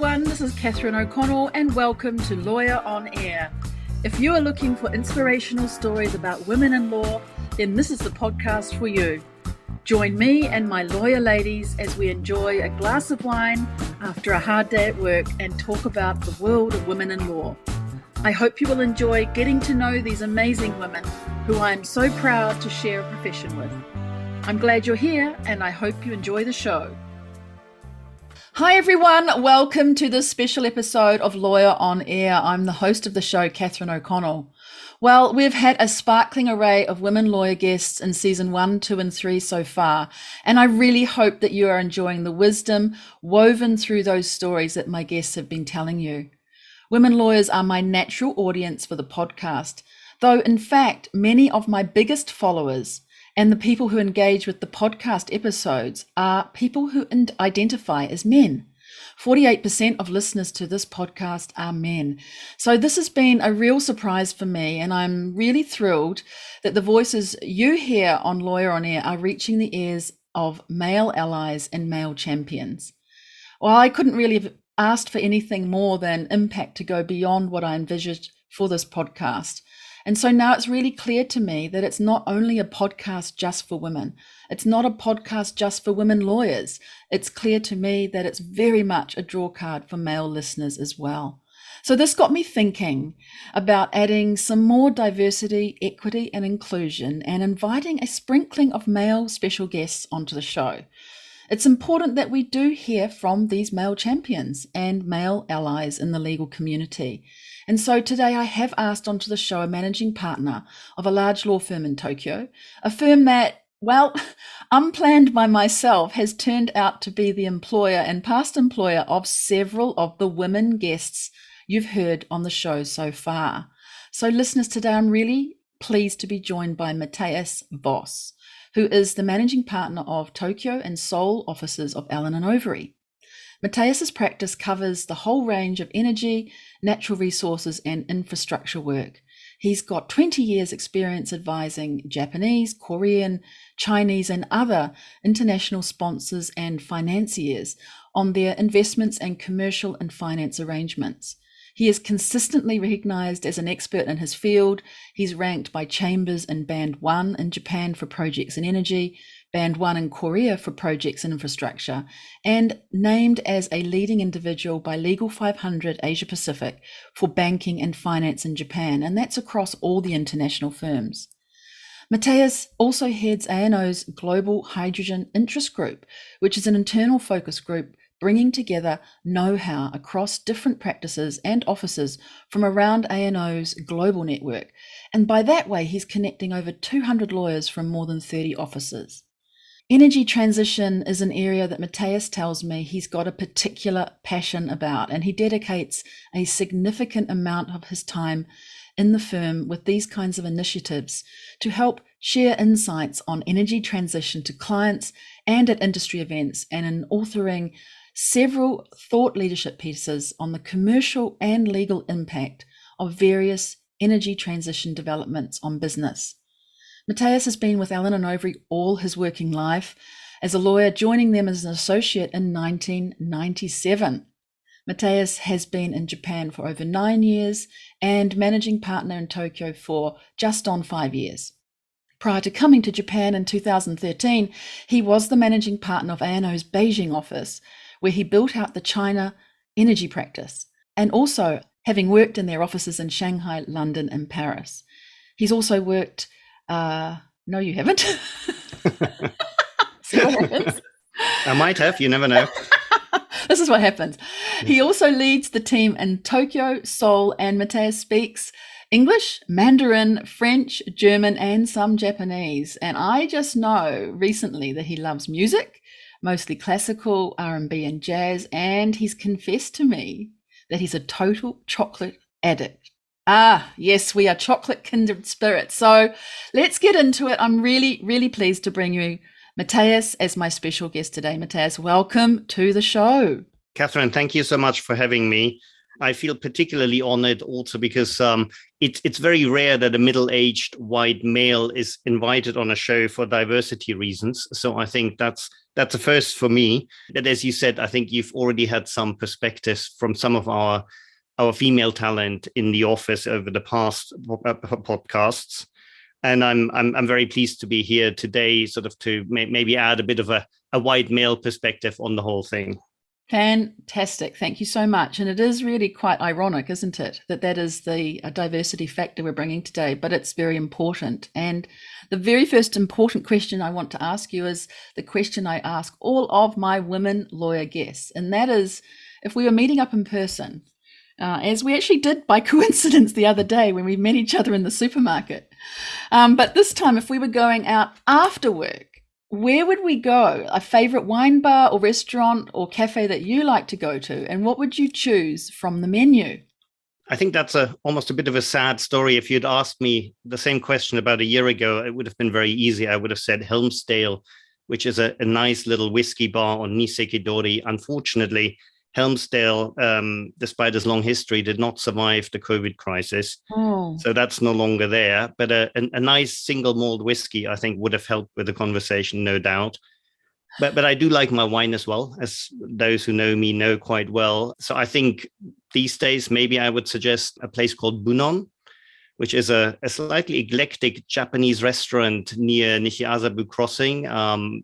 everyone, this is Catherine O'Connell and welcome to Lawyer on Air. If you are looking for inspirational stories about women in law, then this is the podcast for you. Join me and my lawyer ladies as we enjoy a glass of wine after a hard day at work and talk about the world of women in law. I hope you will enjoy getting to know these amazing women who I am so proud to share a profession with. I'm glad you're here and I hope you enjoy the show. Hi everyone, welcome to this special episode of Lawyer on Air. I'm the host of the show, Catherine O'Connell. Well, we've had a sparkling array of women lawyer guests in season 1, 2 and 3 so far, and I really hope that you are enjoying the wisdom woven through those stories that my guests have been telling you. Women lawyers are my natural audience for the podcast, though in fact, many of my biggest followers and the people who engage with the podcast episodes are people who identify as men. 48% of listeners to this podcast are men. So this has been a real surprise for me, and I'm really thrilled that the voices you hear on Lawyer on Air are reaching the ears of male allies and male champions. Well, I couldn't really have asked for anything more than impact to go beyond what I envisaged for this podcast. And so now it's really clear to me that it's not only a podcast just for women. It's not a podcast just for women lawyers. It's clear to me that it's very much a draw card for male listeners as well. So this got me thinking about adding some more diversity, equity, and inclusion and inviting a sprinkling of male special guests onto the show. It's important that we do hear from these male champions and male allies in the legal community. And so today I have asked onto the show a managing partner of a large law firm in Tokyo, a firm that, well, unplanned by myself, has turned out to be the employer and past employer of several of the women guests you've heard on the show so far. So listeners, today I'm really pleased to be joined by Matthias Voss, who is the managing partner of Tokyo and Seoul offices of Allen & Overy. Matthias's practice covers the whole range of energy, natural resources, and infrastructure work. He's got 20 years experience advising Japanese, Korean, Chinese, and other international sponsors and financiers on their investments and commercial and finance arrangements. He is consistently recognized as an expert in his field. He's ranked by Chambers in Band 1 in Japan for projects in energy, Band 1 in Korea for projects in infrastructure, and named as a leading individual by Legal 500 Asia Pacific for banking and finance in Japan, and that's across all the international firms. Matthias also heads A&O's Global Hydrogen Interest Group, which is an internal focus group bringing together know-how across different practices and offices from around A&O's global network. And by that way, he's connecting over 200 lawyers from more than 30 offices. Energy transition is an area that Matthias tells me he's got a particular passion about, and he dedicates a significant amount of his time in the firm with these kinds of initiatives to help share insights on energy transition to clients and at industry events, and in authoring several thought leadership pieces on the commercial and legal impact of various energy transition developments on business. Matthias has been with Allen & Overy all his working life as a lawyer, joining them as an associate in 1997. Matthias has been in Japan for over 9 years and managing partner in Tokyo for just on 5 years. Prior to coming to Japan in 2013, he was the managing partner of A&O's Beijing office, where he built out the China energy practice, and also having worked in their offices in Shanghai, London, and Paris. He's also worked no, you haven't. See what happens? I might have, you never know. This is what happens. He also leads the team in Tokyo, Seoul, and Matthias speaks English, Mandarin, French, German, and some Japanese. And I just know recently that he loves music, mostly classical, R&B, and jazz, and he's confessed to me that he's a total chocolate addict. Ah, yes, we are chocolate kindred spirits. So let's get into it. I'm really, really pleased to bring you Matthias as my special guest today. Matthias, welcome to the show. Catherine, thank you so much for having me. I feel particularly honored also because it's very rare that a middle-aged white male is invited on a show for diversity reasons. So I think that's that's a first for me. But as you said, I think you've already had some perspectives from some of our female talent in the office over the past podcasts. And I'm very pleased to be here today, sort of to maybe add a bit of a white male perspective on the whole thing. Fantastic. Thank you so much. And it is really quite ironic, isn't it, that is the diversity factor we're bringing today, but it's very important. And the very first important question I want to ask you is the question I ask all of my women lawyer guests. And that is, if we were meeting up in person, as we actually did by coincidence the other day when we met each other in the supermarket. But this time, if we were going out after work, where would we go? A favorite wine bar or restaurant or cafe that you like to go to? And what would you choose from the menu? I think that's almost a bit of a sad story. If you'd asked me the same question about a year ago, it would have been very easy. I would have said Helmsdale, which is a nice little whiskey bar on Nisekidori. Unfortunately, Helmsdale, despite its long history, did not survive the COVID crisis. Oh. So that's no longer there. But a nice single malt whiskey, I think, would have helped with the conversation, no doubt. But I do like my wine as well, as those who know me know quite well. So I think these days, maybe I would suggest a place called Bunon, which is a slightly eclectic Japanese restaurant near Nishiazabu Crossing.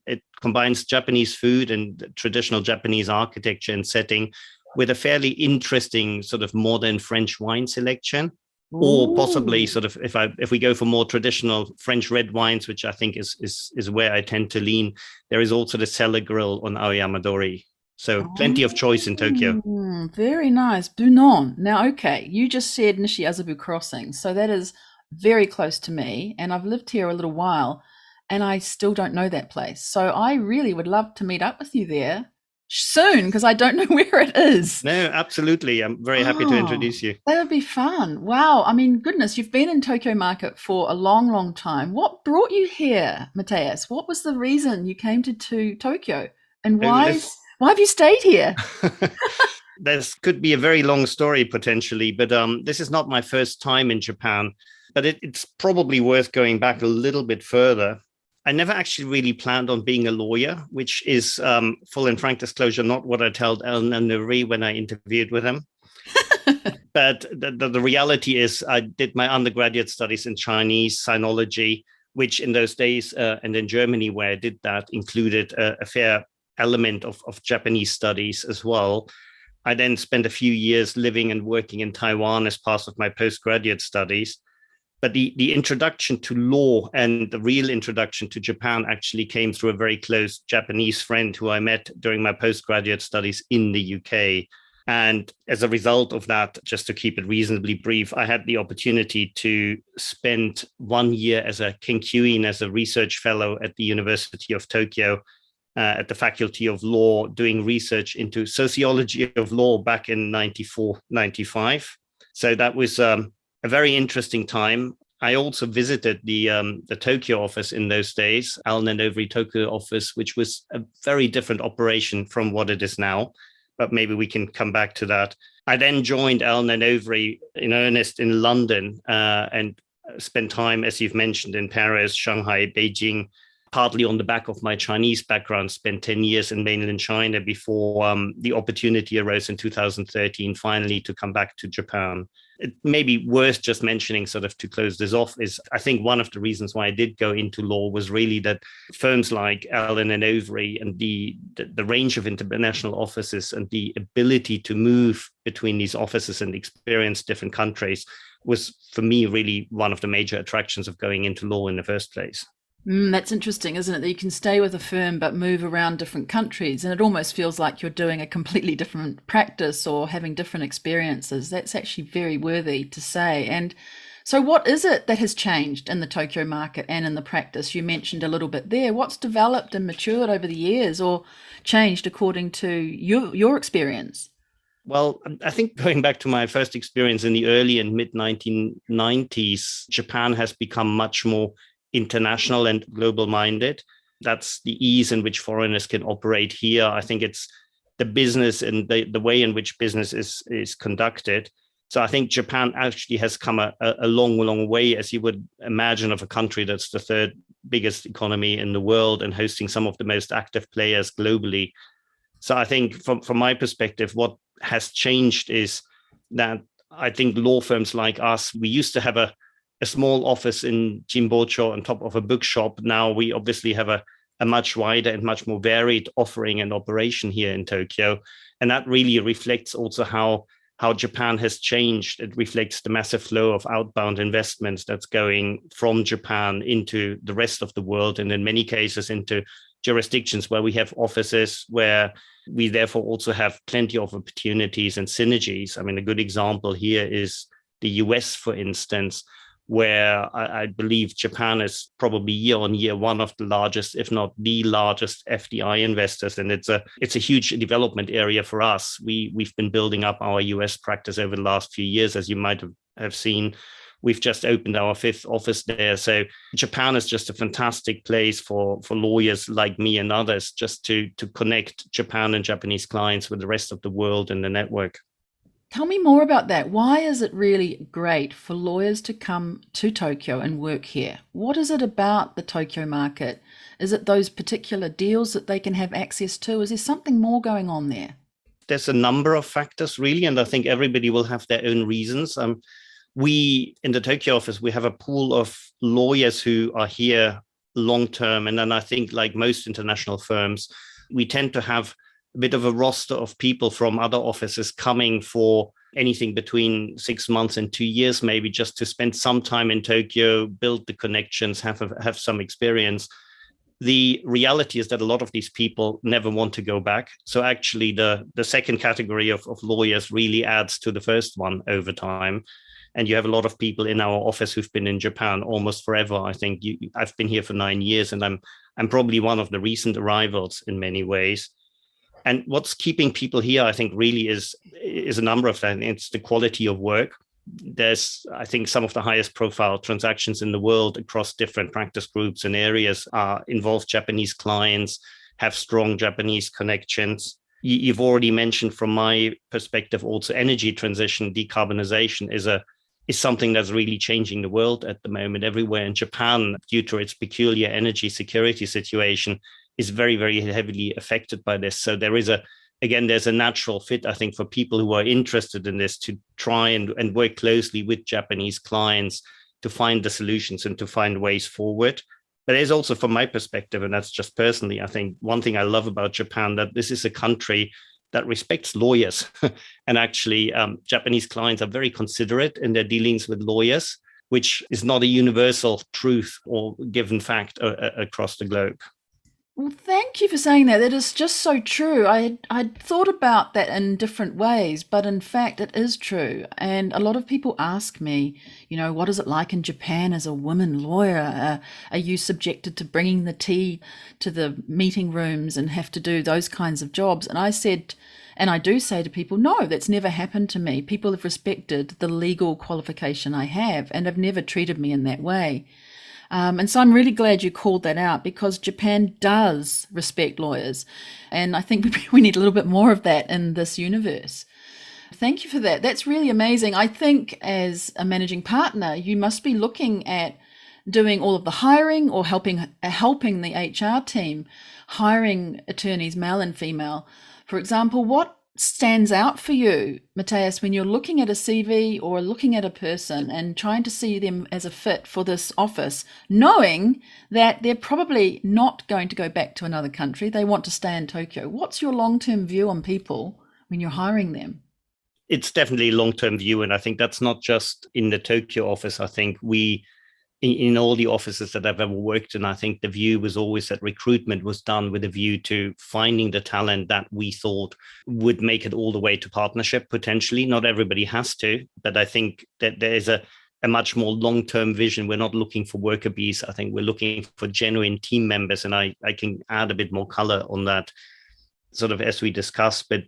It combines Japanese food and traditional Japanese architecture and setting with a fairly interesting sort of modern French wine selection. Ooh. Or possibly sort of if we go for more traditional French red wines, which I think is where I tend to lean, there is also the cellar grill on Aoyamadori. So plenty of choice in Tokyo. Very nice. Bunon. Now, okay, you just said Nishiazabu Crossing. So that is very close to me. And I've lived here a little while and I still don't know that place. So I really would love to meet up with you there soon because I don't know where it is. No, absolutely. I'm very happy to introduce you. That would be fun. Wow. I mean, goodness, you've been in Tokyo market for a long, long time. What brought you here, Matthias? What was the reason you came to Tokyo? And why have you stayed here? This could be a very long story potentially, but this is not my first time in Japan, but it's probably worth going back a little bit further. I never actually really planned on being a lawyer, which is, full and frank disclosure, not what I told Alan and Nuri when I interviewed with him. But the reality is I did my undergraduate studies in Chinese sinology, which in those days and in Germany where I did that included a fair element of Japanese studies as well. I then spent a few years living and working in Taiwan as part of my postgraduate studies. But the introduction to law and the real introduction to Japan actually came through a very close Japanese friend who I met during my postgraduate studies in the UK. And as a result of that, just to keep it reasonably brief, I had the opportunity to spend 1 year as a Kinkyuin, as a research fellow at the University of Tokyo, at the Faculty of Law, doing research into sociology of law back in 94, 95. So that was a very interesting time. I also visited the Tokyo office in those days, Allen and Overy Tokyo office, which was a very different operation from what it is now. But maybe we can come back to that. I then joined Allen and Overy in earnest in London and spent time, as you've mentioned, in Paris, Shanghai, Beijing, partly on the back of my Chinese background, spent 10 years in mainland China before the opportunity arose in 2013, finally to come back to Japan. It may be worth just mentioning, sort of to close this off, is I think one of the reasons why I did go into law was really that firms like Allen and Overy and the range of international offices and the ability to move between these offices and experience different countries was, for me, really one of the major attractions of going into law in the first place. That's interesting, isn't it? That you can stay with a firm but move around different countries, and it almost feels like you're doing a completely different practice or having different experiences. That's actually very worthy to say. And so what is it that has changed in the Tokyo market and in the practice? You mentioned a little bit there. What's developed and matured over the years or changed according to your experience? Well, I think going back to my first experience in the early and mid 1990s, Japan has become much more international and global minded. That's the ease in which foreigners can operate here. I think it's the business and the way in which business is conducted. So I think Japan actually has come a long, long way, as you would imagine, of a country that's the third biggest economy in the world and hosting some of the most active players globally. So I think from my perspective, what has changed is that I think law firms like us, we used to have a small office in Jimbocho on top of a bookshop. Now we obviously have a much wider and much more varied offering and operation here in Tokyo. And that really reflects also how Japan has changed. It reflects the massive flow of outbound investments that's going from Japan into the rest of the world, and in many cases into jurisdictions where we have offices, where we therefore also have plenty of opportunities and synergies. I mean, a good example here is the US, for instance, where I believe Japan is probably year on year one of the largest, if not the largest, FDI investors. And it's a huge development area for us. We've been building up our US practice over the last few years, as you might have seen. We've just opened our 5th office there. So Japan is just a fantastic place for lawyers like me and others just to connect Japan and Japanese clients with the rest of the world and the network. Tell me more about that. Why is it really great for lawyers to come to Tokyo and work here? What is it about the Tokyo market? Is it those particular deals that they can have access to? Is there something more going on there? There's a number of factors, really, and I think everybody will have their own reasons. We, in the Tokyo office, we have a pool of lawyers who are here long term. And then I think, like most international firms, we tend to have a bit of a roster of people from other offices coming for anything between 6 months and 2 years, maybe just to spend some time in Tokyo, build the connections, have some experience. The reality is that a lot of these people never want to go back. So actually the second category of lawyers really adds to the first one over time. And you have a lot of people in our office who've been in Japan almost forever. I think I've been here for 9 years, and I'm probably one of the recent arrivals in many ways. And what's keeping people here, I think, really is a number of things. It's the quality of work. There's, I think, some of the highest profile transactions in the world across different practice groups and areas involve Japanese clients, have strong Japanese connections. You've already mentioned, from my perspective, also energy transition, decarbonization is something that's really changing the world at the moment. Everywhere in Japan, due to its peculiar energy security situation, is very, very heavily affected by this. So there's a natural fit, I think, for people who are interested in this to try and work closely with Japanese clients to find the solutions and to find ways forward. But there's also, from my perspective, and that's just personally, I think one thing I love about Japan, that this is a country that respects lawyers. And actually, Japanese clients are very considerate in their dealings with lawyers, which is not a universal truth or given fact across the globe. Well, thank you for saying that. That is just so true. I'd thought about that in different ways, but in fact, it is true. And a lot of people ask me, what is it like in Japan as a woman lawyer? Are you subjected to bringing the tea to the meeting rooms and have to do those kinds of jobs? And I said, and I do say to people, no, that's never happened to me. People have respected the legal qualification I have and have never treated me in that way. And so I'm really glad you called that out, because Japan does respect lawyers. And I think we need a little bit more of that in this universe. Thank you for that. That's really amazing. I think as a managing partner, you must be looking at doing all of the hiring or helping the HR team hiring attorneys, male and female. For example, what stands out for you, Matthias, when you're looking at a CV or looking at a person and trying to see them as a fit for this office, knowing that they're probably not going to go back to another country, they want to stay in Tokyo? What's your long-term view on people when you're hiring them? It's definitely a long-term view, and I think that's not just in the Tokyo office. I think in all the offices that I've ever worked in, I think the view was always that recruitment was done with a view to finding the talent that we thought would make it all the way to partnership, potentially. Not everybody has to, but I think that there is a much more long-term vision. We're not looking for worker bees. I think we're looking for genuine team members, and I can add a bit more color on that sort of as we discuss. But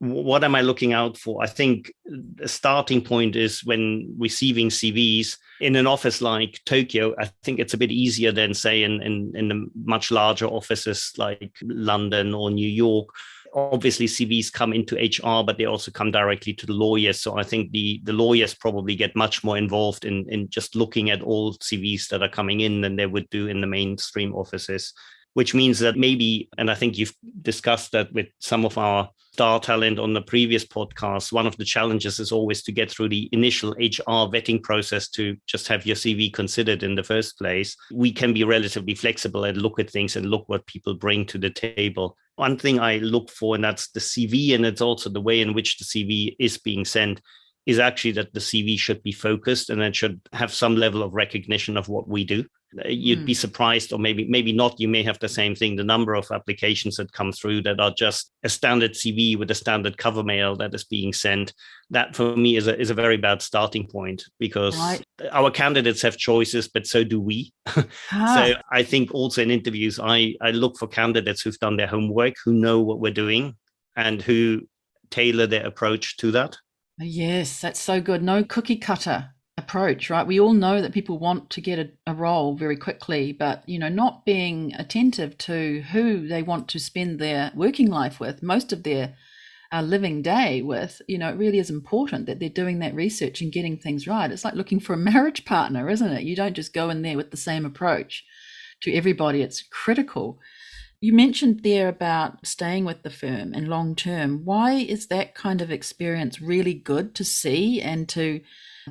what am I looking out for? I think the starting point is when receiving CVs in an office like Tokyo. I think it's a bit easier than, say, in the much larger offices like London or New York. Obviously, CVs come into HR, but they also come directly to the lawyers. So I think the lawyers probably get much more involved in just looking at all CVs that are coming in than they would do in the mainstream offices, which means that maybe, and I think you've discussed that with some of our star talent on the previous podcast, one of the challenges is always to get through the initial HR vetting process to just have your CV considered in the first place. We can be relatively flexible and look at things and look what people bring to the table. One thing I look for, and that's the CV, and it's also the way in which the CV is being sent, is actually that the CV should be focused and it should have some level of recognition of what we do. You'd be surprised, or maybe not, you may have the same thing, the number of applications that come through that are just a standard CV with a standard cover mail that is being sent. That for me is a very bad starting point, because our candidates have choices, but so do we. So I think also in interviews, I look for candidates who've done their homework, who know what we're doing, and who tailor their approach to that. Yes, that's so good. No cookie cutter approach, right? We all know that people want to get a role very quickly, but not being attentive to who they want to spend their working life with, most of their living day with, it really is important that they're doing that research and getting things right. It's like looking for a marriage partner, isn't it? You don't just go in there with the same approach to everybody. It's critical. You mentioned there about staying with the firm and long term. Why is that kind of experience really good to see and to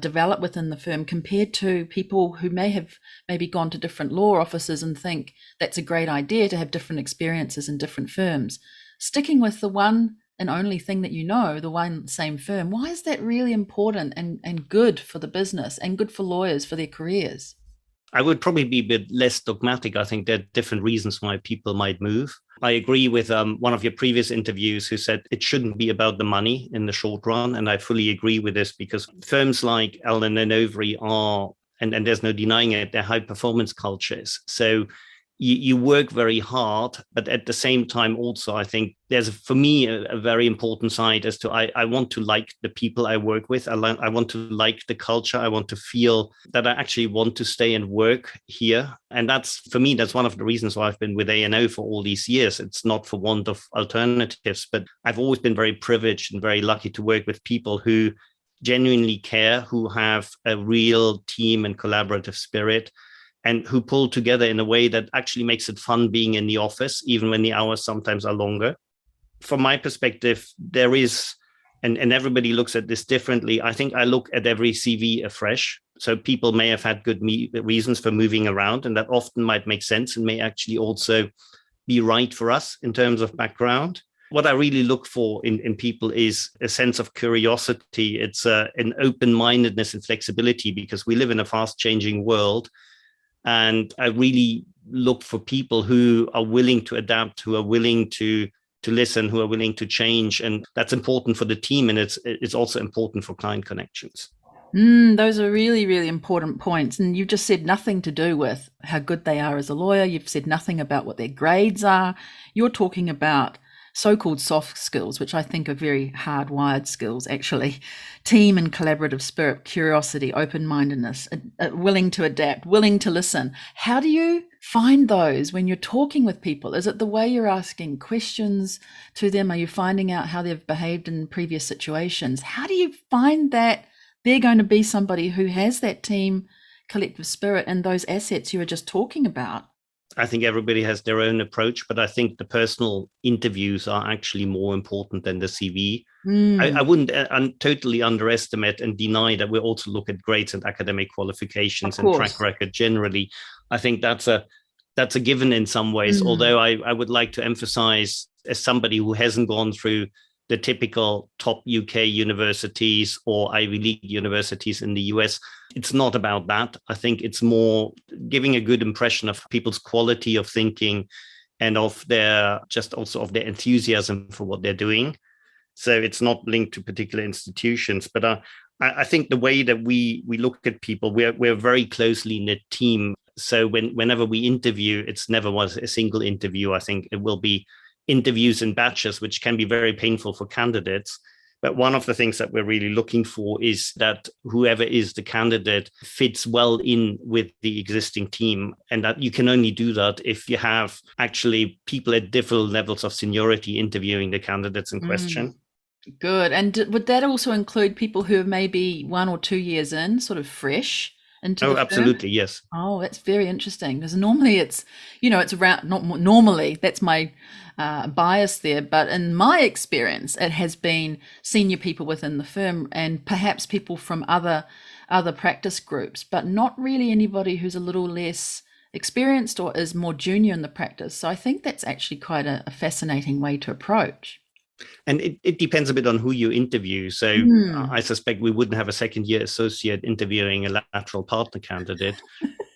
develop within the firm compared to people who may have maybe gone to different law offices and think that's a great idea to have different experiences in different firms? Sticking with the one and only thing that the one same firm, why is that really important and good for the business and good for lawyers for their careers? I would probably be a bit less dogmatic. I think there are different reasons why people might move. I agree with one of your previous interviews who said it shouldn't be about the money in the short run. And I fully agree with this, because firms like Allen and Overy are, and there's no denying it, they're high performance cultures. So you work very hard, but at the same time also, I think there's, for me, a very important side as to I want to like the people I work with. I want to like the culture. I want to feel that I actually want to stay and work here. And that's, for me, that's one of the reasons why I've been with A&O for all these years. It's not for want of alternatives, but I've always been very privileged and very lucky to work with people who genuinely care, who have a real team and collaborative spirit, and who pull together in a way that actually makes it fun being in the office, even when the hours sometimes are longer. From my perspective, there is, and everybody looks at this differently. I think I look at every CV afresh. So people may have had good reasons for moving around, and that often might make sense and may actually also be right for us in terms of background. What I really look for in people is a sense of curiosity. It's an open-mindedness and flexibility, because we live in a fast-changing world. And I really look for people who are willing to adapt, who are willing to listen, who are willing to change. And that's important for the team. And it's also important for client connections. Those are really, really important points. And you've just said nothing to do with how good they are as a lawyer. You've said nothing about what their grades are. You're talking about so-called soft skills, which I think are very hardwired skills, actually. Team and collaborative spirit, curiosity, open-mindedness, willing to adapt, willing to listen. How do you find those when you're talking with people? Is it the way you're asking questions to them? Are you finding out how they've behaved in previous situations? How do you find that they're going to be somebody who has that team collective spirit and those assets you were just talking about? I think everybody has their own approach, but I think the personal interviews are actually more important than the CV. I wouldn't totally underestimate and deny that we also look at grades and academic qualifications and track record generally. I think that's a given in some ways, although I would like to emphasize, as somebody who hasn't gone through the typical top UK universities or Ivy League universities in the US, it's not about that. I think it's more giving a good impression of people's quality of thinking and of their enthusiasm for what they're doing. So it's not linked to particular institutions, but I think the way that we look at people, we're a very closely knit team. So whenever we interview, it's never was a single interview. I think it will be interviews in batches, which can be very painful for candidates. But one of the things that we're really looking for is that whoever is the candidate fits well in with the existing team. And that you can only do that if you have actually people at different levels of seniority interviewing the candidates in question. Good. And would that also include people who are maybe 1 or 2 years in, sort of fresh into the firm? Absolutely, yes. Oh, that's very interesting, because normally it's, it's around, not normally, that's my bias there, but in my experience, it has been senior people within the firm and perhaps people from other practice groups, but not really anybody who's a little less experienced or is more junior in the practice. So I think that's actually quite a fascinating way to approach. And it depends a bit on who you interview. So I suspect we wouldn't have a second-year associate interviewing a lateral partner candidate.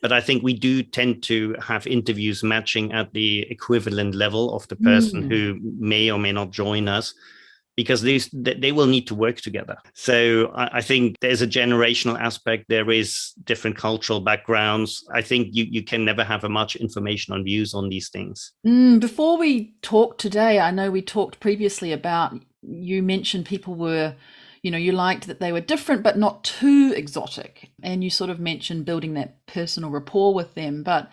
But I think we do tend to have interviews matching at the equivalent level of the person who may or may not join us, because they will need to work together. So I think there's a generational aspect. There is different cultural backgrounds. I think you can never have much information on views on these things. Before we talked today, I know we talked previously about, you mentioned people were, you liked that they were different, but not too exotic. And you sort of mentioned building that personal rapport with them. But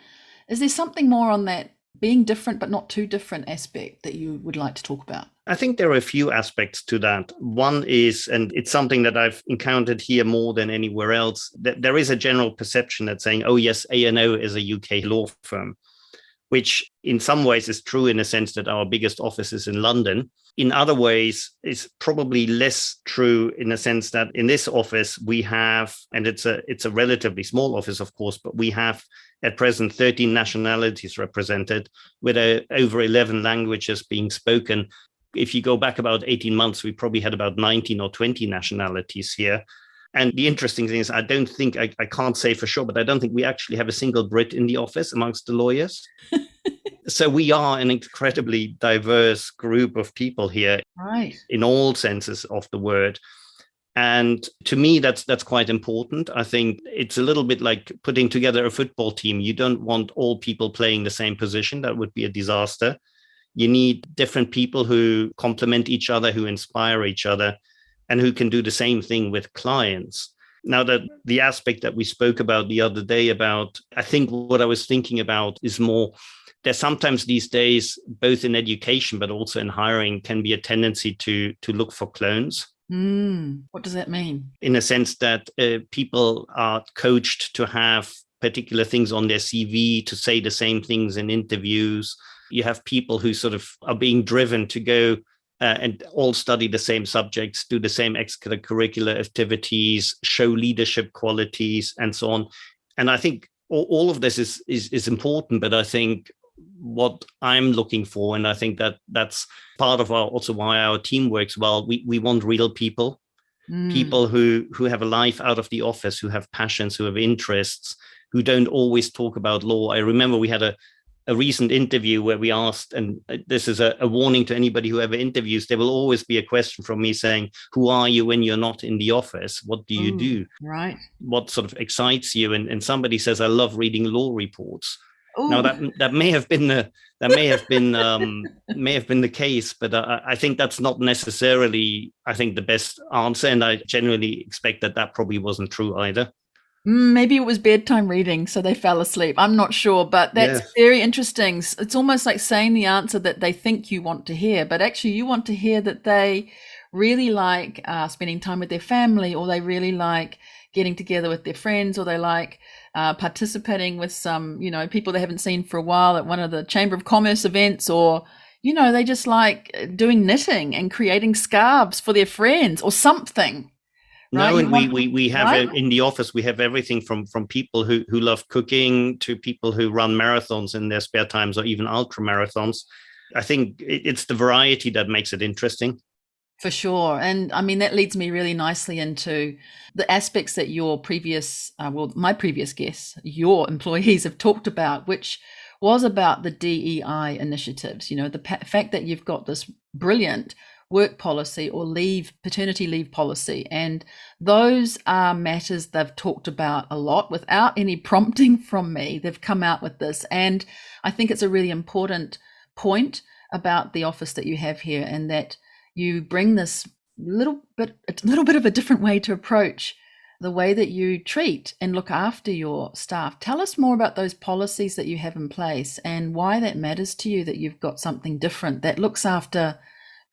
is there something more on that being different, but not too different aspect that you would like to talk about? I think there are a few aspects to that. One is, and it's something that I've encountered here more than anywhere else, that there is a general perception that saying, oh yes, A&O is a UK law firm, which in some ways is true in the sense that our biggest office is in London. In other ways, it's probably less true in the sense that in this office we have, and it's a relatively small office, of course, but we have at present 13 nationalities represented with over 11 languages being spoken. If you go back about 18 months, we probably had about 19 or 20 nationalities here. And the interesting thing is, I don't think, I can't say for sure, but I don't think we actually have a single Brit in the office amongst the lawyers. So we are an incredibly diverse group of people here, right, in all senses of the word. And to me, that's quite important. I think it's a little bit like putting together a football team. You don't want all people playing the same position. That would be a disaster. You need different people who complement each other, who inspire each other, and who can do the same thing with clients. Now, that the aspect that we spoke about the other day about, I think what I was thinking about is more, there's sometimes these days, both in education, but also in hiring, can be a tendency to look for clones. What does that mean? In a sense that people are coached to have particular things on their CV, to say the same things in interviews. You have people who sort of are being driven to go and all study the same subjects, do the same extracurricular activities, show leadership qualities, and so on. And I think all of this is important, but I think what I'm looking for, and I think that's part of also why our team works well, we want real people, people who have a life out of the office, who have passions, who have interests, who don't always talk about law. I remember we had a recent interview where we asked, and this is a warning to anybody who ever interviews, there will always be a question from me saying, who are you when you're not in the office? What do you do? Right. What sort of excites you? And somebody says, I love reading law reports. Ooh. Now that may have been the case, but I think that's not necessarily, I think, the best answer. And I genuinely expect that probably wasn't true either. Maybe it was bedtime reading, so they fell asleep. I'm not sure, but that's very interesting. It's almost like saying the answer that they think you want to hear, but actually you want to hear that they really like spending time with their family, or they really like getting together with their friends, or they like participating with some, people they haven't seen for a while at one of the Chamber of Commerce events, or, they just like doing knitting and creating scarves for their friends or something. Right? No, and we have right? In the office, we have everything from people who love cooking to people who run marathons in their spare times, or even ultra marathons. I think it's the variety that makes it interesting. For sure. And I mean, that leads me really nicely into the aspects that your previous, my previous guests, your employees have talked about, which was about the DEI initiatives, the fact that you've got this brilliant work policy or paternity leave policy. And those are matters they've talked about a lot without any prompting from me. They've come out with this. And I think it's a really important point about the office that you have here, and that you bring this little bit of a different way to approach the way that you treat and look after your staff. Tell us more about those policies that you have in place and why that matters to you, that you've got something different that looks after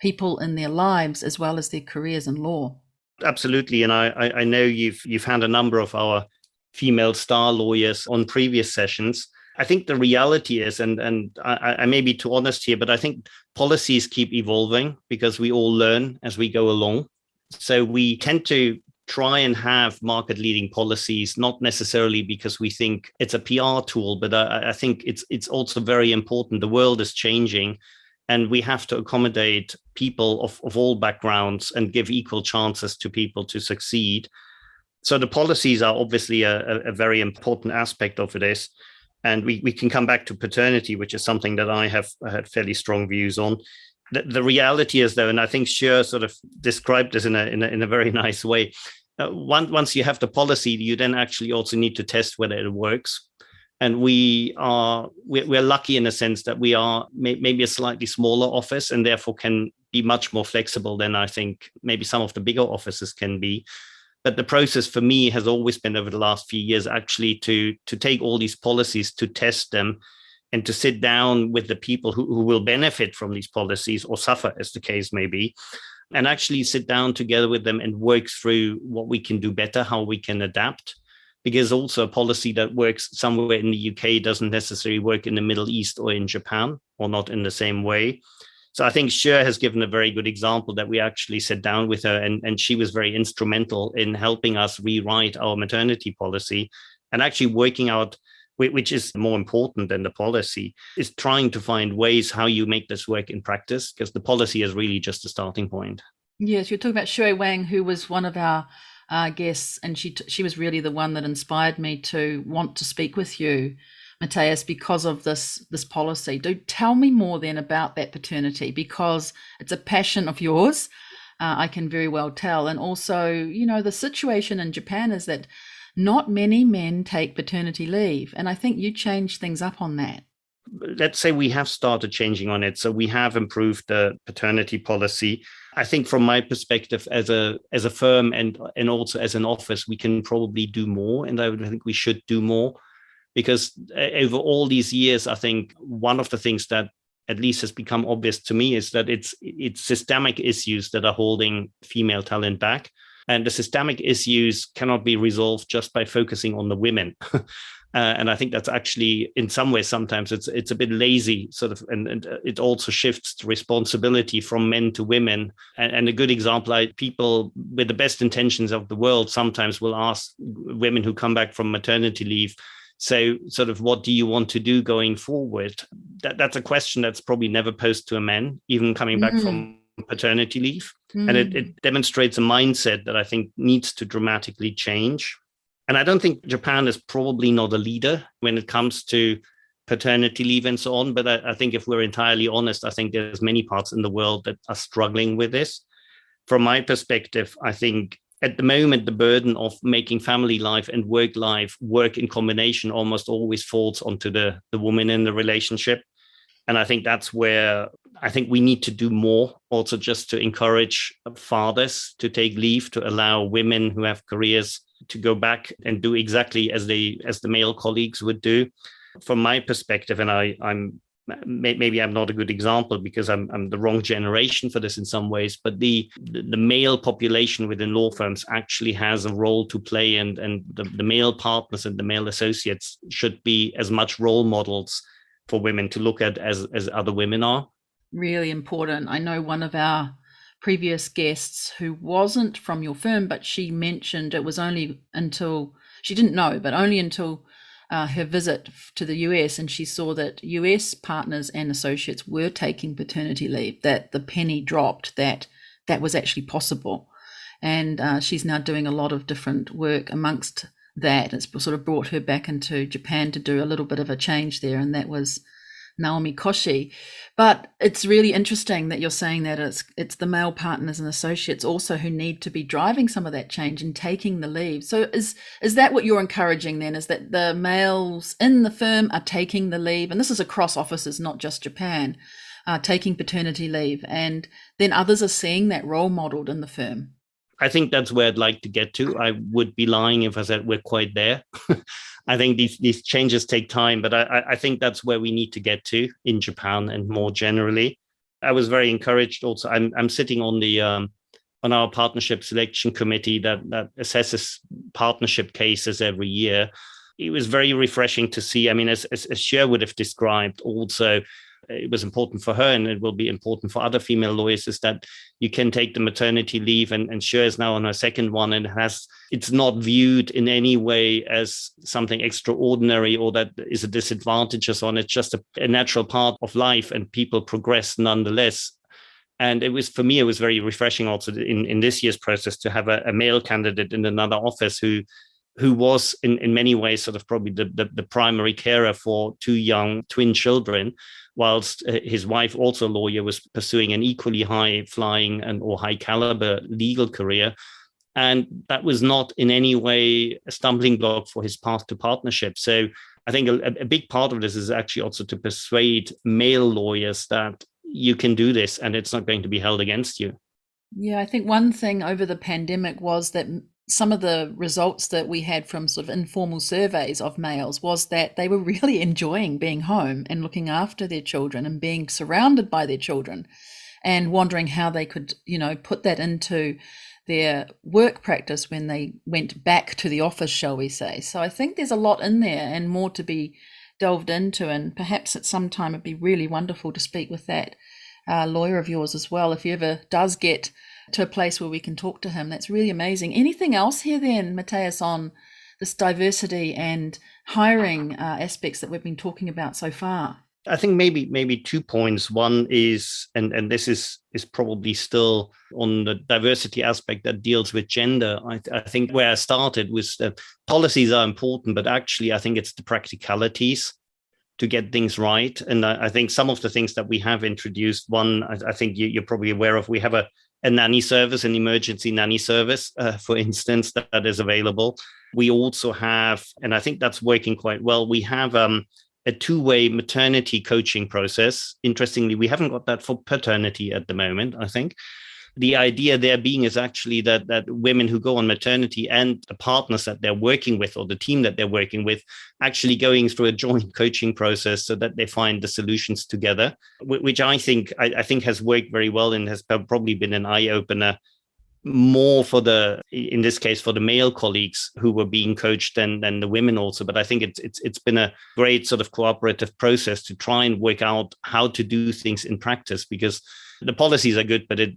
people in their lives as well as their careers in law. Absolutely. And I know you've had a number of our female star lawyers on previous sessions. I think the reality is, and I may be too honest here, but I think policies keep evolving because we all learn as we go along. So we tend to try and have market leading policies, not necessarily because we think it's a PR tool, but I think it's also very important. The world is changing and we have to accommodate people of all backgrounds and give equal chances to people to succeed. So the policies are obviously a very important aspect of this. And we can come back to paternity, which is something that I have had fairly strong views on. The reality is, though, and I think Sher sort of described this in a very nice way. Once you have the policy, you then actually also need to test whether it works. And we're lucky in a sense that we are maybe a slightly smaller office and therefore can be much more flexible than I think maybe some of the bigger offices can be. But the process for me has always been over the last few years actually to take all these policies, to test them, and to sit down with the people who will benefit from these policies or suffer, as the case may be, and actually sit down together with them and work through what we can do better, how we can adapt. Because also a policy that works somewhere in the UK doesn't necessarily work in the Middle East or in Japan, or not in the same way. So I think Sher has given a very good example that we actually sat down with her and she was very instrumental in helping us rewrite our maternity policy and actually working out, which is more important than the policy, is trying to find ways how you make this work in practice, because the policy is really just a starting point. Yes, you're talking about Shui Wang, who was one of our guests, and she was really the one that inspired me to want to speak with you, Matthias, because of this policy. Do tell me more then about that paternity, because it's a passion of yours. I can very well tell. And also, the situation in Japan is that not many men take paternity leave. And I think you changed things up on that. Let's say we have started changing on it. So we have improved the paternity policy. I think from my perspective as a firm and also as an office, we can probably do more. And I think we should do more, because over all these years, I think one of the things that at least has become obvious to me is that it's systemic issues that are holding female talent back. And the systemic issues cannot be resolved just by focusing on the women. And I think that's actually, in some ways, sometimes it's a bit lazy, sort of, and it also shifts responsibility from men to women. And a good example, people with the best intentions of the world sometimes will ask women who come back from maternity leave, so sort of, what do you want to do going forward? That's a question that's probably never posed to a man, even coming back from paternity leave. And it demonstrates a mindset that I think needs to dramatically change. And I don't think Japan is probably not a leader when it comes to paternity leave and so on. But I think if we're entirely honest, I think there's many parts in the world that are struggling with this. From my perspective, I think at the moment, the burden of making family life and work life work in combination almost always falls onto the woman in the relationship. And I think that's where I think we need to do more, also just to encourage fathers to take leave, to allow women who have careers to go back and do exactly as the male colleagues would do. From my perspective, and I'm maybe I'm not a good example because I'm the wrong generation for this in some ways, but the male population within law firms actually has a role to play, and the male partners and the male associates should be as much role models for women to look at as other women are. Really important. I know one of our previous guests who wasn't from your firm, but she mentioned it was only until she didn't know, but only until her visit to the US, and she saw that US partners and associates were taking paternity leave, that the penny dropped, that was actually possible. And she's now doing a lot of different work amongst that. It's sort of brought her back into Japan to do a little bit of a change there, and that was Naomi Koshi. But it's really interesting that you're saying that it's the male partners and associates also who need to be driving some of that change and taking the leave. So is that what you're encouraging then, is that the males in the firm are taking the leave? And this is across offices, not just Japan. taking paternity leave, and then others are seeing that role modeled in the firm. I think that's where I'd like to get to. I would be lying if I said we're quite there. I think these changes take time, but I think that's where we need to get to in Japan and more generally. I was very encouraged. Also, I'm sitting on the on our partnership selection committee that assesses partnership cases every year. It was very refreshing to see. I mean, as Cher would have described, also it was important for her, and it will be important for other female lawyers, is that you can take the maternity leave, and Cher is now on her second one, and it's not viewed in any way as something extraordinary or that is a disadvantage or so on. It's just a natural part of life, and people progress nonetheless. And it was, for me, it was very refreshing also in this year's process to have a male candidate in another office who was in many ways sort of probably the primary carer for two young twin children, whilst his wife, also a lawyer, was pursuing an equally high flying or high caliber legal career. And that was not in any way a stumbling block for his path to partnership. So I think a big part of this is actually also to persuade male lawyers that you can do this and it's not going to be held against you. Yeah, I think one thing over the pandemic was that some of the results that we had from sort of informal surveys of males was that they were really enjoying being home and looking after their children and being surrounded by their children, and wondering how they could, put that into their work practice when they went back to the office, shall we say. So I think there's a lot in there and more to be delved into, and perhaps at some time it'd be really wonderful to speak with that lawyer of yours as well, if he ever does get to a place where we can talk to him. That's really amazing. Anything else here then, Matthias, on this diversity and hiring aspects that we've been talking about so far? I think maybe 2 points. One is, and this is probably still on the diversity aspect that deals with gender. I think where I started was that policies are important, but actually I think it's the practicalities to get things right. And I think some of the things that we have introduced, one, I think you're probably aware of, we have a nanny service, an emergency nanny service, for instance, that is available. We also have, and I think that's working quite well, we have a two-way maternity coaching process. Interestingly, we haven't got that for paternity at the moment, I think. The idea there being is actually that women who go on maternity and the partners that they're working with or the team that they're working with actually going through a joint coaching process so that they find the solutions together, which I think has worked very well and has probably been an eye-opener more in this case, for the male colleagues who were being coached than the women also. But I think it's been a great sort of cooperative process to try and work out how to do things in practice, because the policies are good, but it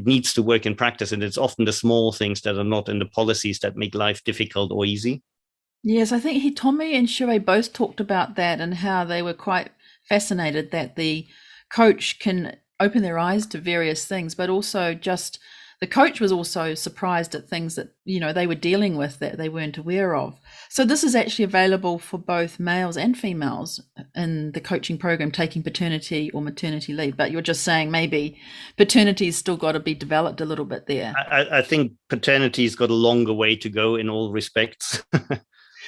needs to work in practice. And it's often the small things that are not in the policies that make life difficult or easy. Yes, I think Tommy and Sheree both talked about that and how they were quite fascinated that the coach can open their eyes to various things, but also just the coach was also surprised at things that, they were dealing with that they weren't aware of. So this is actually available for both males and females in the coaching program, taking paternity or maternity leave. But you're just saying maybe paternity's still got to be developed a little bit there. I think paternity's got a longer way to go in all respects.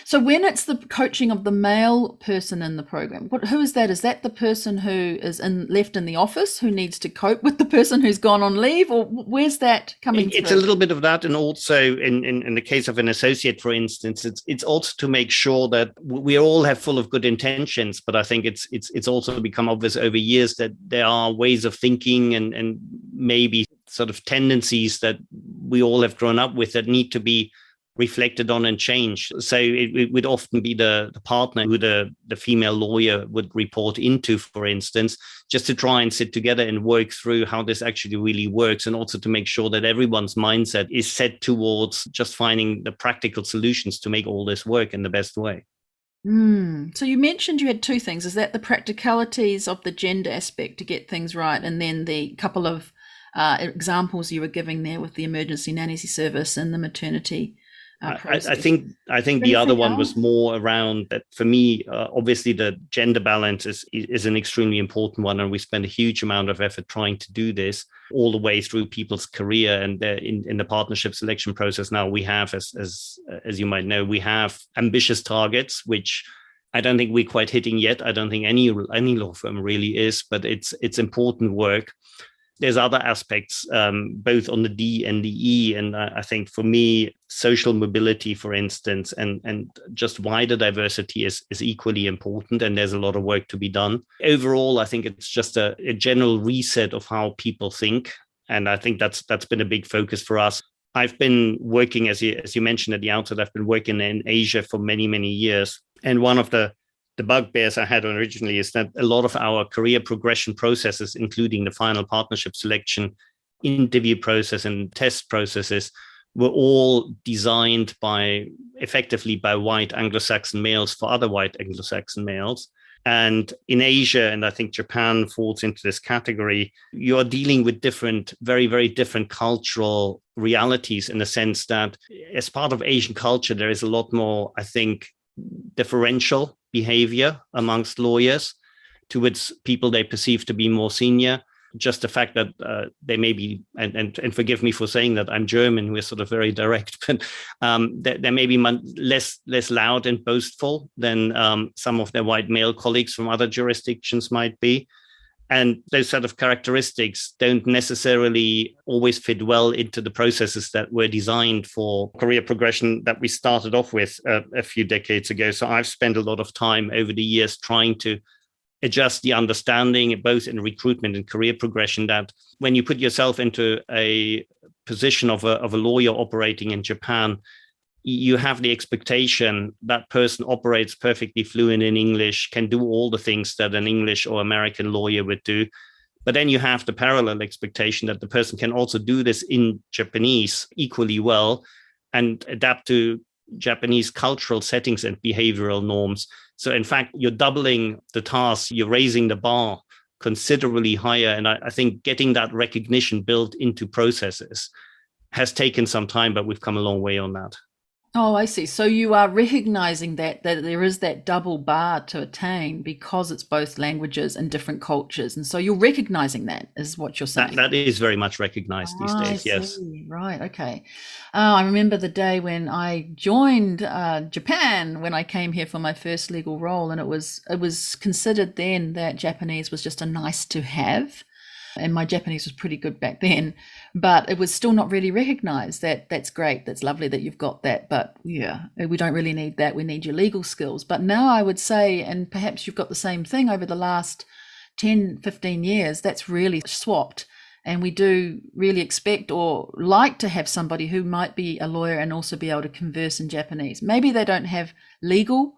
So when it's the coaching of the male person in the program, who is that? Is that the person who is left in the office who needs to cope with the person who's gone on leave, or where's that coming through? It's a little bit of that, and also in the case of an associate, for instance, it's also to make sure that we all have full of good intentions, but I think it's also become obvious over years that there are ways of thinking and maybe sort of tendencies that we all have grown up with that need to be reflected on and changed. So it would often be the partner who the female lawyer would report into, for instance, just to try and sit together and work through how this actually really works, and also to make sure that everyone's mindset is set towards just finding the practical solutions to make all this work in the best way. So you mentioned you had two things. Is that the practicalities of the gender aspect to get things right, and then the couple of examples you were giving there with the emergency nanny service and the maternity I think the other one was more around that. For me, obviously, the gender balance is an extremely important one, and we spend a huge amount of effort trying to do this all the way through people's career. And in the partnership selection process now, we have, as you might know, we have ambitious targets which I don't think we're quite hitting yet. I don't think any law firm really is, but it's important work. There's other aspects, both on the D and the E. And I think for me, social mobility, for instance, and just wider diversity is equally important. And there's a lot of work to be done. Overall, I think it's just a general reset of how people think. And I think that's been a big focus for us. I've been working, as you mentioned at the outset, I've been working in Asia for many, many years. And one of the bugbears I had originally is that a lot of our career progression processes, including the final partnership selection, interview process and test processes, were all designed effectively by white Anglo-Saxon males for other white Anglo-Saxon males. And in Asia, and I think Japan falls into this category, you're dealing with very, very different cultural realities, in the sense that as part of Asian culture, there is a lot more, I think, differential behavior amongst lawyers towards people they perceive to be more senior. Just the fact that they may be, and forgive me for saying that, I'm German, we're sort of very direct, but they may be less loud and boastful than some of their white male colleagues from other jurisdictions might be. And those sort of characteristics don't necessarily always fit well into the processes that were designed for career progression that we started off with a few decades ago. So I've spent a lot of time over the years trying to adjust the understanding, both in recruitment and career progression, that when you put yourself into a position of a lawyer operating in Japan, you have the expectation that person operates perfectly fluent in English, can do all the things that an English or American lawyer would do. But then you have the parallel expectation that the person can also do this in Japanese equally well and adapt to Japanese cultural settings and behavioral norms. So in fact, you're doubling the task, you're raising the bar considerably higher. And I think getting that recognition built into processes has taken some time, but we've come a long way on that. Oh, I see. So you are recognizing that there is that double bar to attain because it's both languages and different cultures. And so you're recognizing that is what you're saying. That is very much recognized these days, yes. Right, okay. I remember the day when I joined Japan, when I came here for my first legal role, and it was considered then that Japanese was just a nice to have. And my Japanese was pretty good back then, but it was still not really recognized. That's great, that's lovely that you've got that, but yeah, we don't really need that, we need your legal skills. But now I would say, and perhaps you've got the same thing over the last 10, 15 years, that's really swapped. And we do really expect or like to have somebody who might be a lawyer and also be able to converse in Japanese. Maybe they don't have legal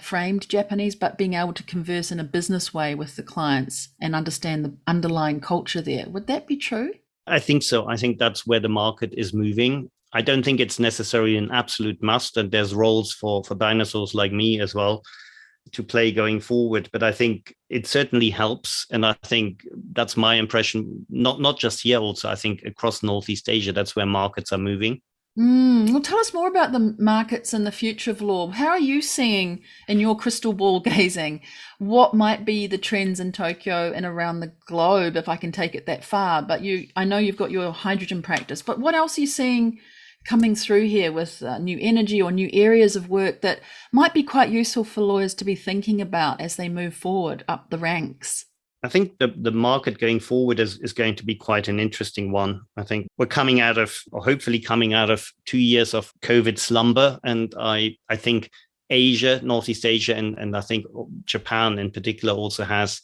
framed Japanese, but being able to converse in a business way with the clients and understand the underlying culture there. Would that be true? I think so. I think that's where the market is moving. I don't think it's necessarily an absolute must, and there's roles for dinosaurs like me as well to play going forward. But I think it certainly helps. And I think that's my impression, not just here, also, I think across Northeast Asia, that's where markets are moving. Well, tell us more about the markets and the future of law. How are you seeing, in your crystal ball gazing, what might be the trends in Tokyo and around the globe, if I can take it that far? But I know you've got your hydrogen practice, but what else are you seeing coming through here with new energy or new areas of work that might be quite useful for lawyers to be thinking about as they move forward up the ranks? I think the market going forward is going to be quite an interesting one. I think we're coming out of, or hopefully coming out of 2 years of COVID slumber. And I think Asia, Northeast Asia, and I think Japan in particular also has,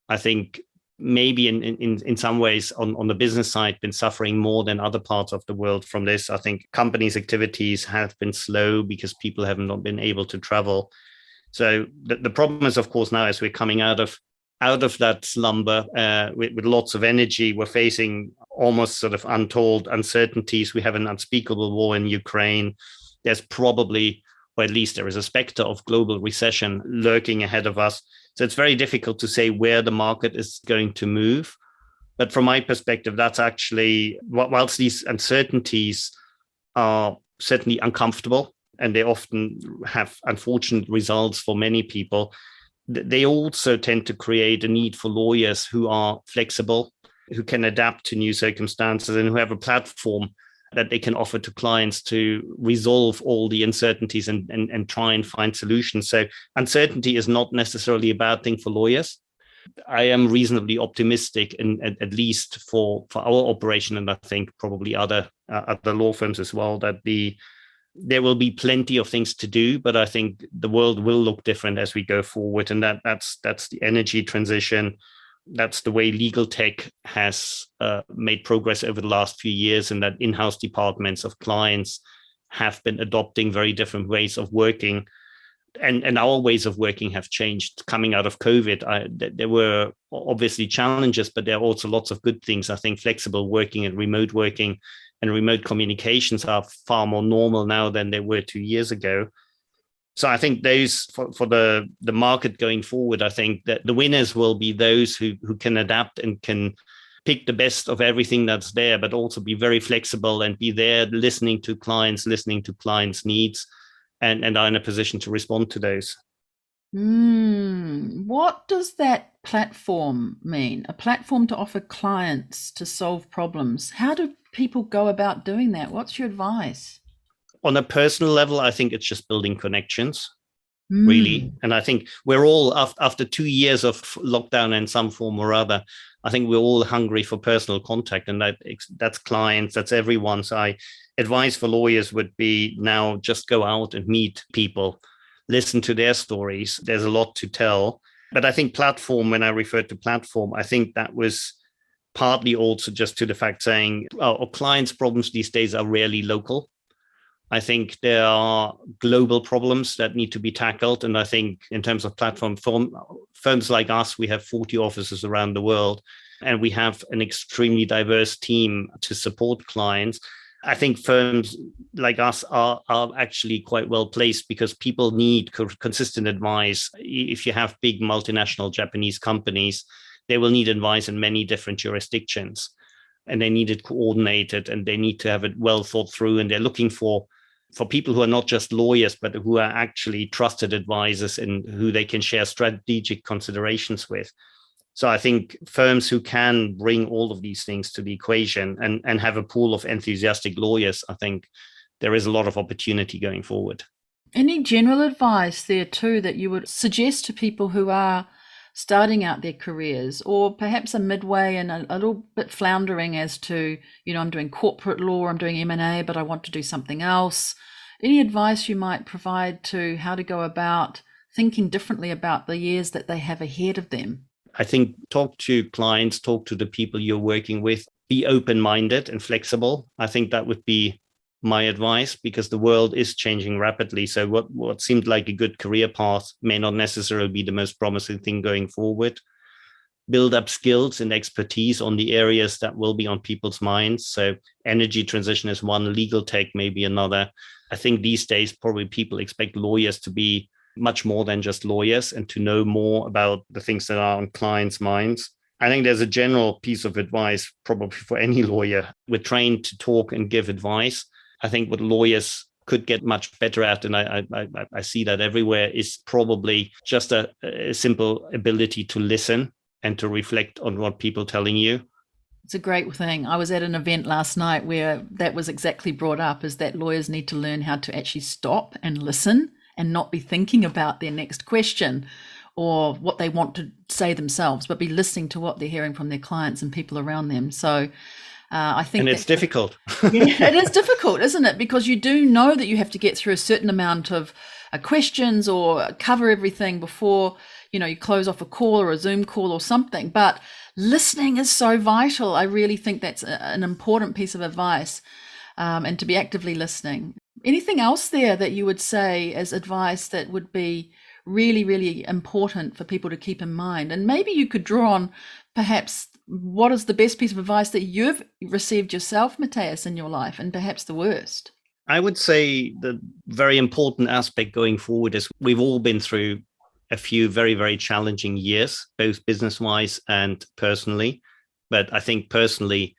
I think, maybe in some ways on the business side been suffering more than other parts of the world from this. I think companies' activities have been slow because people have not been able to travel. So the problem is, of course, now as we're coming out of that slumber with lots of energy, we're facing almost sort of untold uncertainties. We have an unspeakable war in Ukraine. There's probably, or at least there is a specter of global recession lurking ahead of us. So it's very difficult to say where the market is going to move. But from my perspective, that's actually, whilst these uncertainties are certainly uncomfortable, and they often have unfortunate results for many people, they also tend to create a need for lawyers who are flexible, who can adapt to new circumstances, and who have a platform that they can offer to clients to resolve all the uncertainties and try and find solutions. So uncertainty is not necessarily a bad thing for lawyers. I am reasonably optimistic, and at least for our operation, and I think probably other law firms as well, that there will be plenty of things to do, but I think the world will look different as we go forward, and that's the energy transition. That's the way legal tech has made progress over the last few years, and that in-house departments of clients have been adopting very different ways of working. And our ways of working have changed coming out of COVID. There were obviously challenges, but there are also lots of good things. I think flexible working and remote communications are far more normal now than they were 2 years ago. So I think those for the market going forward, I think that the winners will be those who can adapt and can pick the best of everything that's there, but also be very flexible and be there listening to clients needs, and are in a position to respond to those. What does that platform mean? A platform to offer clients to solve problems. How do people go about doing that? What's your advice? On a personal level, I think it's just building connections, really. And I think we're all, after 2 years of lockdown in some form or other, I think we're all hungry for personal contact, and that's clients, that's everyone. So advice for lawyers would be now just go out and meet people, listen to their stories. There's a lot to tell. But I think platform, when I referred to platform, I think that was partly also just to the fact saying, our clients' problems these days are rarely local. I think there are global problems that need to be tackled. And I think in terms of platform, firms like us, we have 40 offices around the world, and we have an extremely diverse team to support clients. I think firms like us are actually quite well placed because people need consistent advice. If you have big multinational Japanese companies, they will need advice in many different jurisdictions, and they need it coordinated, and they need to have it well thought through. And they're looking for people who are not just lawyers, but who are actually trusted advisors and who they can share strategic considerations with. So I think firms who can bring all of these things to the equation and have a pool of enthusiastic lawyers, I think there is a lot of opportunity going forward. Any general advice there too that you would suggest to people who are starting out their careers, or perhaps are midway and a little bit floundering as to, I'm doing corporate law, I'm doing M&A, but I want to do something else? Any advice you might provide to how to go about thinking differently about the years that they have ahead of them? I think talk to clients, talk to the people you're working with, be open-minded and flexible. I think that would be my advice, because the world is changing rapidly. So what seemed like a good career path may not necessarily be the most promising thing going forward. Build up skills and expertise on the areas that will be on people's minds. So energy transition is one, legal tech may be another. I think these days probably people expect lawyers to be much more than just lawyers and to know more about the things that are on clients' minds. I think there's a general piece of advice probably for any lawyer. We're trained to talk and give advice. I think what lawyers could get much better at, and I see that everywhere, is probably just a simple ability to listen and to reflect on what people are telling you. It's a great thing. I was at an event last night where that was exactly brought up, is that lawyers need to learn how to actually stop and listen and not be thinking about their next question or what they want to say themselves, but be listening to what they're hearing from their clients and people around them. So I think— And it's difficult. Yeah, it is difficult, isn't it? Because you do know that you have to get through a certain amount of questions or cover everything before, you close off a call or a Zoom call or something. But listening is so vital. I really think that's an important piece of advice, and to be actively listening. Anything else there that you would say as advice that would be really, really important for people to keep in mind? And maybe you could draw on perhaps what is the best piece of advice that you've received yourself, Matthias, in your life, and perhaps the worst? I would say the very important aspect going forward is we've all been through a few very, very challenging years, both business-wise and personally. But I think personally,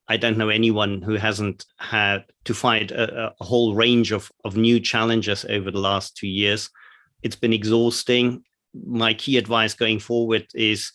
I don't know anyone who hasn't had to fight a whole range of new challenges over the last 2 years. It's been exhausting. My key advice going forward is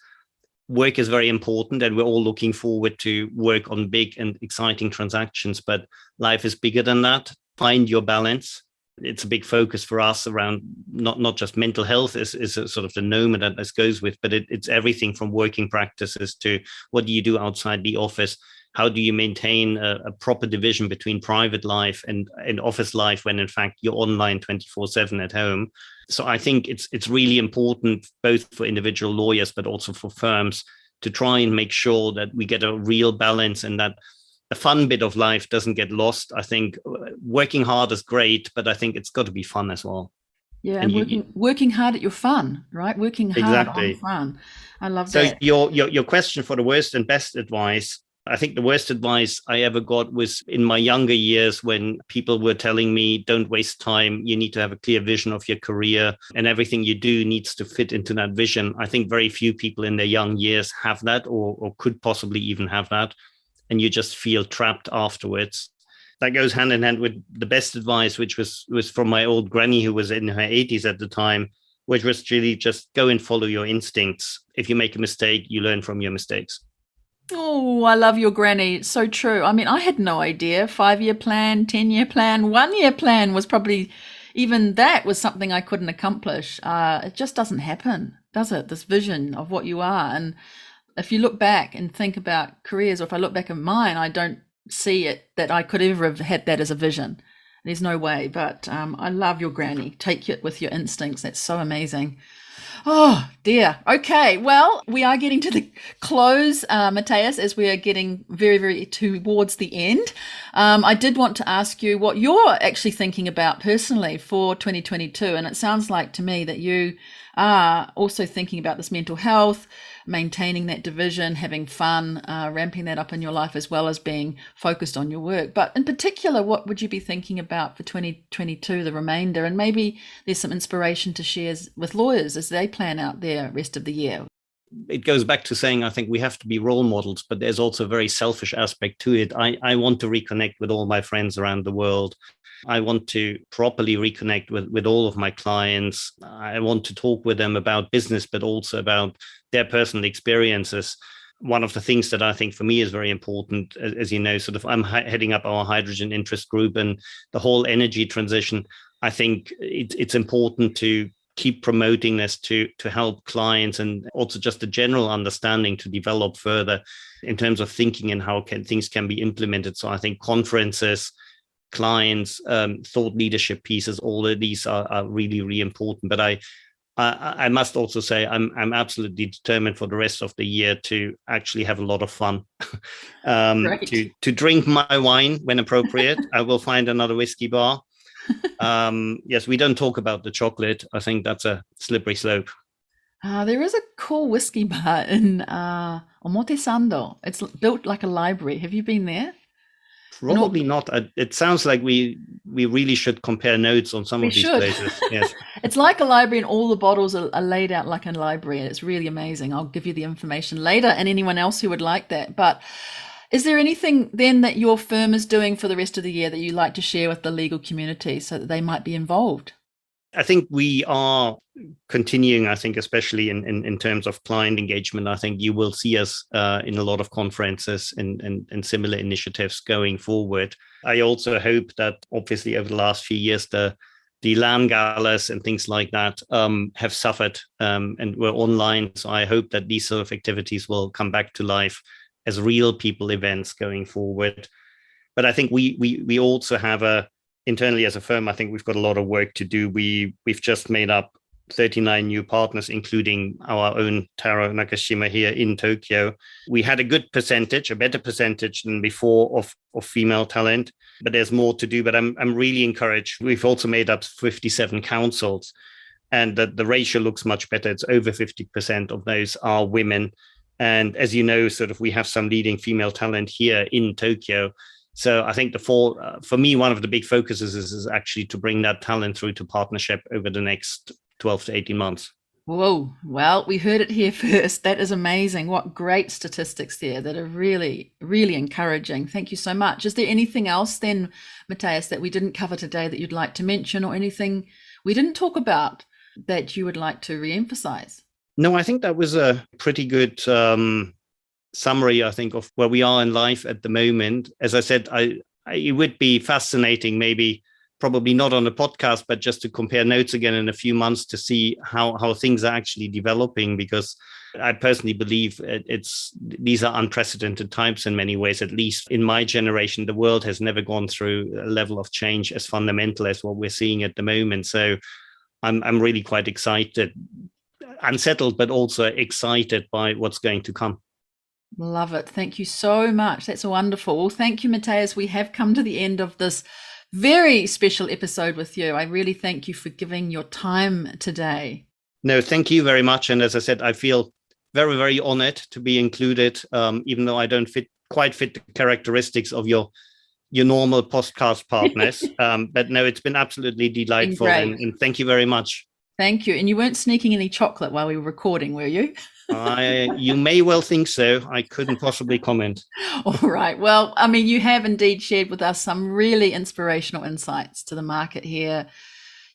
work is very important, and we're all looking forward to work on big and exciting transactions, but life is bigger than that. Find your balance. It's a big focus for us around not just mental health is a sort of the nomen that this goes with, but it's everything from working practices to what do you do outside the office? How do you maintain a proper division between private life and office life when in fact you're online 24/7 at home? So I think it's really important both for individual lawyers, but also for firms to try and make sure that we get a real balance and that the fun bit of life doesn't get lost. I think working hard is great, but I think it's got to be fun as well. Yeah, and working hard at your fun, right? Working hard on fun. I love that. So your question for the worst and best advice, I think the worst advice I ever got was in my younger years when people were telling me, don't waste time. You need to have a clear vision of your career and everything you do needs to fit into that vision. I think very few people in their young years have that or could possibly even have that. And you just feel trapped afterwards. That goes hand in hand with the best advice, which was from my old granny who was in her 80s at the time, which was really just go and follow your instincts. If you make a mistake, you learn from your mistakes. Oh, I love your granny. It's so true. I mean, I had no idea. 5-year plan, 10-year plan, 1-year plan was probably, even that was something I couldn't accomplish. It just doesn't happen, does it? This vision of what you are. And if you look back and think about careers, or if I look back at mine, I don't see it that I could ever have had that as a vision. There's no way. But I love your granny. Take it with your instincts. That's so amazing. Oh dear. Okay. Well, we are getting to the close, Matthias, as we are getting very, very towards the end. I did want to ask you what you're actually thinking about personally for 2022. And it sounds like to me that you are also thinking about this mental health, maintaining that division, having fun, ramping that up in your life, as well as being focused on your work. But in particular, what would you be thinking about for 2022, the remainder? And maybe there's some inspiration to share with lawyers as they plan out their rest of the year. It goes back to saying, I think we have to be role models, but there's also a very selfish aspect to it. I want to reconnect with all my friends around the world. I want to properly reconnect with all of my clients. I want to talk with them about business, but also about their personal experiences. One of the things that I think for me is very important, as you know, sort of I'm heading up our hydrogen interest group and the whole energy transition. I think it's important to keep promoting this to help clients and also just a general understanding to develop further in terms of thinking and how things can be implemented. So I think conferences, clients, thought leadership pieces, all of these are really, really important. But I must also say I'm absolutely determined for the rest of the year to actually have a lot of fun, to drink my wine when appropriate. I will find another whiskey bar. Yes, we don't talk about the chocolate. I think that's a slippery slope. There is a cool whiskey bar in Omotesando. It's built like a library. Have you been there? Probably not. It sounds like we really should compare notes on some of these places. Yes. It's like a library and all the bottles are laid out like a library. It's really amazing. I'll give you the information later and anyone else who would like that. But is there anything then that your firm is doing for the rest of the year that you like to share with the legal community so that they might be involved? I think we are continuing, I think, especially in terms of client engagement. I think you will see us in a lot of conferences and similar initiatives going forward. I also hope that obviously over the last few years, the LAN galas and things like that have suffered and were online. So I hope that these sort of activities will come back to life as real people events going forward. But I think we also have internally as a firm, I think we've got a lot of work to do. We've just made up 39 new partners, including our own Taro Nakashima here in Tokyo. We had a good percentage, a better percentage than before of female talent, but there's more to do. But I'm really encouraged. We've also made up 57 councils, and the ratio looks much better. It's over 50% of those are women. And as you know, sort of we have some leading female talent here in Tokyo. So I think for me, one of the big focuses is actually to bring that talent through to partnership over the next 12 to 18 months. Whoa. Well, we heard it here first. That is amazing. What great statistics there that are really, really encouraging. Thank you so much. Is there anything else then, Matthias, that we didn't cover today that you'd like to mention or anything we didn't talk about that you would like to reemphasize? No, I think that was a pretty good summary, I think, of where we are in life at the moment. As I said, it would be fascinating, maybe probably not on a podcast, but just to compare notes again in a few months to see how things are actually developing, because I personally believe these are unprecedented times in many ways. At least in my generation, the world has never gone through a level of change as fundamental as what we're seeing at the moment. So I'm really quite excited, unsettled, but also excited by what's going to come. Love it. Thank you so much. That's wonderful. Well, thank you, Matthias. We have come to the end of this very special episode with you. I really thank you for giving your time today. No, thank you very much. And as I said, I feel very, very honored to be included, even though I don't quite fit the characteristics of your normal podcast partners. But no, it's been absolutely delightful. And thank you very much. Thank you. And you weren't sneaking any chocolate while we were recording, were you? You may well think so. I couldn't possibly comment. All right. Well, I mean, you have indeed shared with us some really inspirational insights to the market here.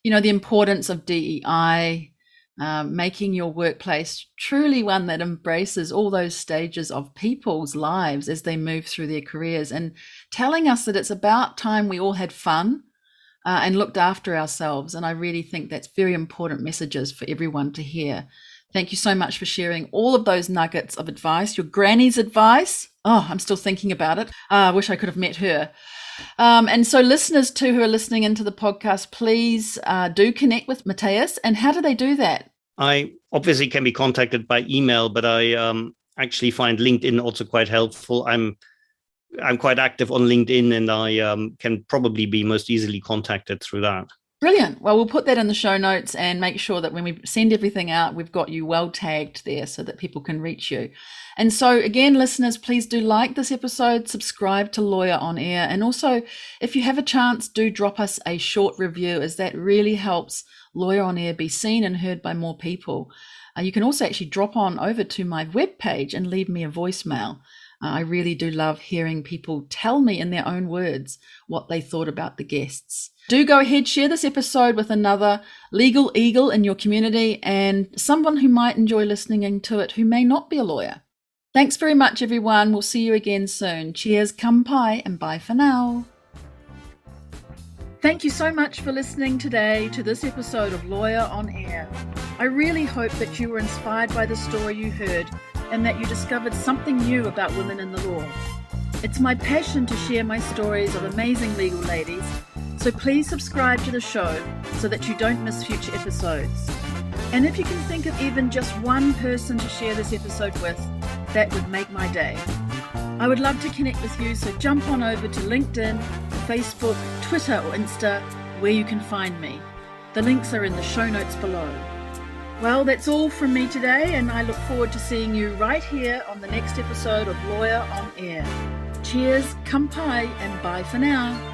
You know, the importance of DEI, making your workplace truly one that embraces all those stages of people's lives as they move through their careers, and telling us that it's about time we all had fun and looked after ourselves. And I really think that's very important messages for everyone to hear. Thank you so much for sharing all of those nuggets of advice, your granny's advice. Oh, I'm still thinking about it. I wish I could have met her. And so listeners too who are listening into the podcast, please do connect with Matthias. And how do they do that? I obviously can be contacted by email, but I actually find LinkedIn also quite helpful. I'm quite active on LinkedIn, and I can probably be most easily contacted through that. Brilliant. Well, we'll put that in the show notes and make sure that when we send everything out, we've got you well tagged there so that people can reach you. And so again, listeners, please do like this episode, subscribe to Lawyer on Air. And also, if you have a chance, do drop us a short review, as that really helps Lawyer on Air be seen and heard by more people. You can also actually drop on over to my webpage and leave me a voicemail. I really do love hearing people tell me in their own words what they thought about the guests. Do go ahead, share this episode with another legal eagle in your community and someone who might enjoy listening to it who may not be a lawyer. Thanks very much, everyone. We'll see you again soon. Cheers, kampai, and bye for now. Thank you so much for listening today to this episode of Lawyer on Air. I really hope that you were inspired by the story you heard and that you discovered something new about women in the law. It's my passion to share my stories of amazing legal ladies, so please subscribe to the show so that you don't miss future episodes. And if you can think of even just one person to share this episode with, that would make my day. I would love to connect with you, so jump on over to LinkedIn, Facebook, Twitter or Insta, where you can find me. The links are in the show notes below. Well, that's all from me today, and I look forward to seeing you right here on the next episode of Lawyer on Air. Cheers, kampai, and bye for now.